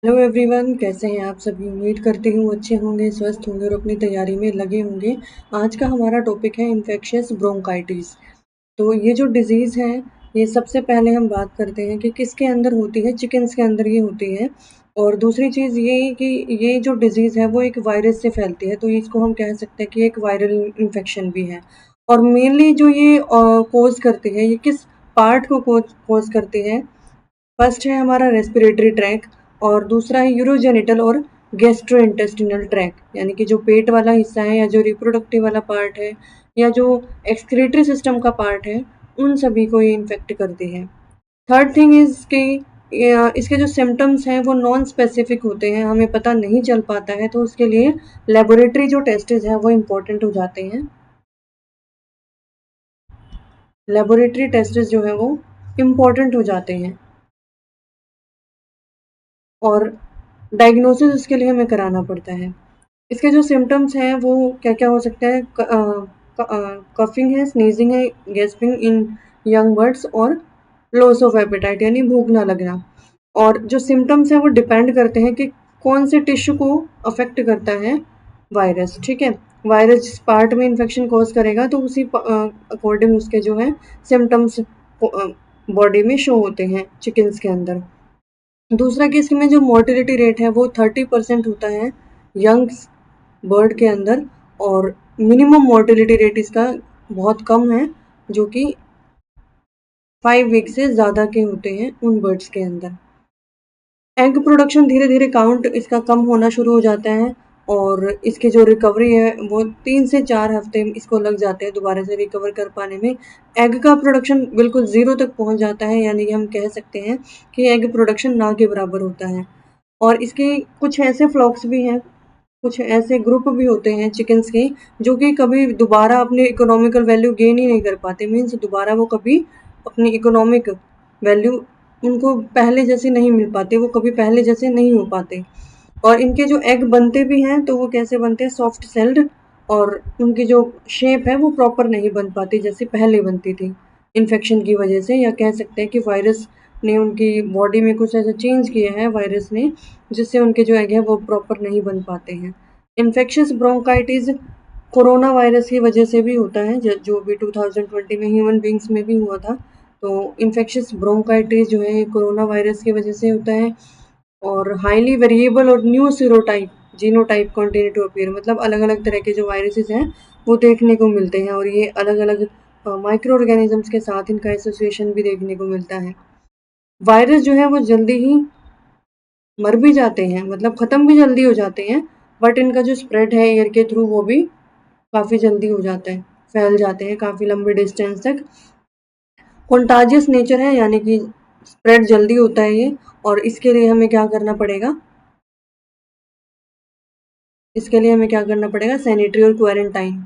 Hello everyone, कैसे हैं आप सभी। उम्मीद करती हूँ अच्छे होंगे, स्वस्थ होंगे और अपनी तैयारी में लगे होंगे। आज का हमारा टॉपिक है इन्फेक्शियस ब्रोंकाइटिस। तो ये जो डिज़ीज़ है, ये सबसे पहले हम बात करते हैं कि किसके अंदर होती है। चिकन्स के अंदर ये होती है। और दूसरी चीज़ ये कि ये जो डिज़ीज़ है वो एक वायरस से फैलती है, तो इसको हम कह सकते हैं कि एक वायरल इन्फेक्शन भी है। और मेनली जो ये कोज़ करती है, ये किस पार्ट को कोज़ करती है। फर्स्ट है हमारा रेस्पिरेटरी ट्रैक और दूसरा है यूरोजेनिटल और गैस्ट्रोइंटेस्टिनल ट्रैक, यानी कि जो पेट वाला हिस्सा है या जो रिप्रोडक्टिव वाला पार्ट है या जो एक्सक्रीटरी सिस्टम का पार्ट है, उन सभी को ये इन्फेक्ट करती है। थर्ड थिंग इज़ कि इसके जो सिम्टम्स हैं वो नॉन स्पेसिफिक होते हैं, हमें पता नहीं चल पाता है, तो उसके लिए लेबोरेटरी जो टेस्ट्स हैं वो इम्पोर्टेंट हो जाते हैं। लेबोरेटरी टेस्ट्स जो है वो इम्पोर्टेंट हो जाते हैं और डायग्नोसिस उसके लिए हमें कराना पड़ता है। इसके जो सिम्पटम्स हैं वो क्या-क्या हो सकता है। कफिंग है, स्नीजिंग है, गैस्पिंग इन यंग बर्ड्स और लॉस ऑफ एपेटाइट यानी भूख ना लगना। और जो सिम्पटम्स हैं वो डिपेंड करते हैं कि कौन से टिश्यू को अफेक्ट करता है वायरस, ठीक है। वायरस जिस पार्ट में इन्फेक्शन कॉज करेगा तो उसी अकॉर्डिंग उसके जो है सिम्पटम्स बॉडी में शो होते हैं चिकन्स के अंदर। दूसरा कि इसमें जो मोर्टेलिटी रेट है वो 30% होता है यंग बर्ड के अंदर, और मिनिमम मोर्टेलिटी रेट इसका बहुत कम है, जो कि 5 वीक से ज़्यादा के होते हैं उन बर्ड्स के अंदर। एग प्रोडक्शन धीरे धीरे काउंट इसका कम होना शुरू हो जाता है और इसकी जो रिकवरी है वो 3 से 4 हफ्ते इसको लग जाते हैं दोबारा से रिकवर कर पाने में। एग का प्रोडक्शन बिल्कुल ज़ीरो तक पहुंच जाता है, यानी कि हम कह सकते हैं कि एग प्रोडक्शन ना के बराबर होता है। और इसके कुछ ऐसे फ्लॉक्स भी हैं, कुछ ऐसे ग्रुप भी होते हैं चिकन्स के, जो कि कभी दोबारा अपनी इकोनॉमिकल वैल्यू गेन ही नहीं कर पाते। मीन्स दोबारा वो कभी अपनी इकोनॉमिक वैल्यू उनको पहले जैसे नहीं मिल पाती, वो कभी पहले जैसे नहीं हो पाते। और इनके जो एग बनते भी हैं तो वो कैसे बनते हैं, सॉफ्ट सेल्ड, और उनकी जो शेप है वो प्रॉपर नहीं बन पाती जैसे पहले बनती थी इन्फेक्शन की वजह से, या कह सकते हैं कि वायरस ने उनकी बॉडी में कुछ ऐसा चेंज किया है वायरस ने, जिससे उनके जो एग है वो प्रॉपर नहीं बन पाते हैं। इन्फेक्शियस ब्रोंकाइटिस कोरोना वायरस की वजह से भी होता है, जो भी 2020 में ह्यूमन बींग्स में भी हुआ था। तो इन्फेक्शियस ब्रोंकाइटिस जो है कोरोना वायरस की वजह से होता है। और हाईली वेरिएबल और new serotype genotype continue to appear, मतलब अलग अलग तरह के जो वायरसेस हैं वो देखने को मिलते हैं, और ये अलग अलग माइक्रो ऑर्गेनिजम्स के साथ इनका एसोसिएशन भी देखने को मिलता है। वायरस जो है वो जल्दी ही मर भी जाते हैं, मतलब ख़त्म भी जल्दी हो जाते हैं, बट इनका जो स्प्रेड है एयर के थ्रू वो भी काफ़ी जल्दी हो जाता है, फैल जाते हैं काफ़ी लंबे डिस्टेंस तक। कॉन्टाजियस नेचर है, यानी कि स्प्रेड जल्दी होता है ये। और इसके लिए हमें क्या करना पड़ेगा, सैनिटरी और क्वारंटाइन,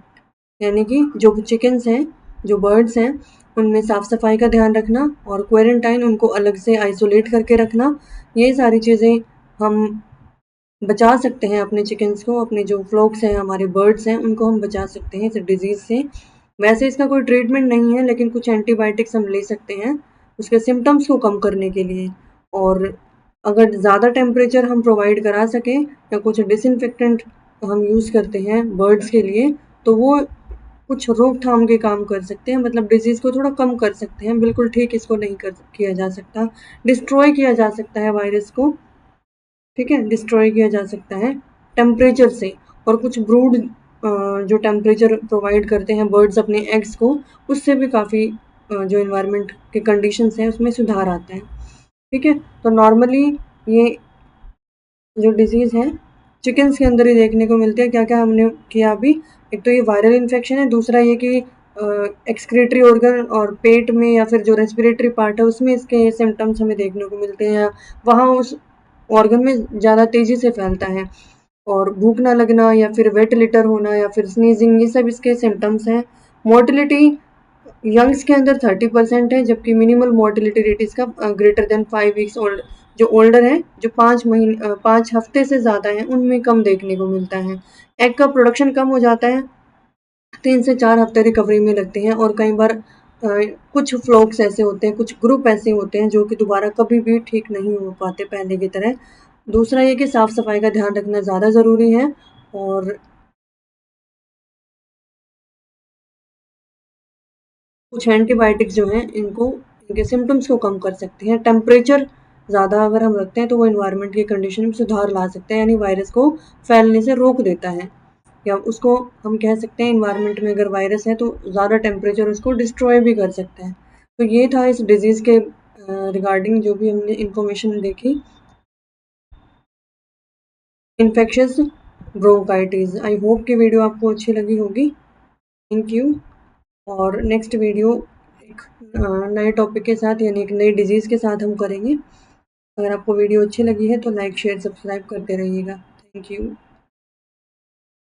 यानी कि जो चिकन्स हैं, जो बर्ड्स हैं, उनमें साफ़ सफाई का ध्यान रखना और क्वारंटाइन उनको अलग से आइसोलेट करके रखना। ये सारी चीज़ें हम बचा सकते हैं अपने चिकन्स को, अपने जो फ्लॉक्स हैं, हमारे बर्ड्स हैं, उनको हम बचा सकते हैं इस डिज़ीज़ से। वैसे इसका कोई ट्रीटमेंट नहीं है, लेकिन कुछ एंटीबायोटिक्स हम ले सकते हैं उसके सिम्पटम्स को कम करने के लिए। और अगर ज़्यादा टेम्परेचर हम प्रोवाइड करा सकें या कुछ डिसइंफेक्टेंट हम यूज़ करते हैं बर्ड्स के लिए, तो वो कुछ रोकथाम के काम कर सकते हैं, मतलब डिज़ीज़ को थोड़ा कम कर सकते हैं। बिल्कुल ठीक इसको नहीं कर किया जा सकता, डिस्ट्रॉय किया जा सकता है वायरस को, ठीक है, डिस्ट्रॉय किया जा सकता है टेम्परेचर से। और कुछ ब्रूड जो टेम्परेचर प्रोवाइड करते हैं बर्ड्स अपने एग्स को, उससे भी काफ़ी जो इन्वायरमेंट के कंडीशंस हैं उसमें सुधार आता है, ठीक है। तो नॉर्मली ये जो डिज़ीज़ है चिकन्स के अंदर ही देखने को मिलती है। क्या-क्या हमने किया अभी, एक तो ये वायरल इन्फेक्शन है, दूसरा ये कि एक्सक्रीटरी ऑर्गन और पेट में या फिर जो रेस्पिरेटरी पार्ट है उसमें इसके सिम्पटम्स हमें देखने को मिलते हैं, वहाँ उस ऑर्गन में ज़्यादा तेज़ी से फैलता है। और भूख ना लगना या फिर वेट लिटर होना या फिर स्नीजिंग, ये सब इसके सिम्पटम्स हैं। मोर्टेलिटी यंग्स के अंदर 30% है, जबकि मिनिमल मोर्टेलिटी रेट इसका ग्रेटर देन 5 वीक्स ओल्ड, जो ओल्डर है, जो 5 हफ्ते से ज़्यादा हैं, उनमें कम देखने को मिलता है। एग का प्रोडक्शन कम हो जाता है, 3 से 4 हफ्ते रिकवरी में लगते हैं। और कई बार कुछ फ्लॉक्स ऐसे होते हैं, कुछ ग्रुप ऐसे होते हैं जो कि दोबारा कभी भी ठीक नहीं हो पाते पहले की तरह। दूसरा ये कि साफ-सफाई का ध्यान रखना ज़्यादा ज़रूरी है और कुछ एंटीबायोटिक्स जो हैं इनको इनके सिम्पटम्स को कम कर सकती हैं। टेम्परेचर ज़्यादा अगर हम रखते हैं तो वो एनवायरनमेंट की कंडीशन में सुधार ला सकते हैं, यानी वायरस को फैलने से रोक देता है। या उसको हम कह सकते हैं एनवायरनमेंट में अगर वायरस है तो ज़्यादा टेम्परेचर उसको डिस्ट्रॉय भी कर सकता है। तो ये था इस डिज़ीज़ के रिगार्डिंग जो भी हमने इन्फॉर्मेशन देखी। Infectious bronchitis. आई होप कि वीडियो आपको अच्छी लगी होगी। Thank you. और नेक्स्ट वीडियो एक नए टॉपिक के साथ यानी एक नई डिज़ीज़ के साथ हम करेंगे। अगर आपको वीडियो अच्छी लगी है तो लाइक शेयर सब्सक्राइब करते रहिएगा। Thank you.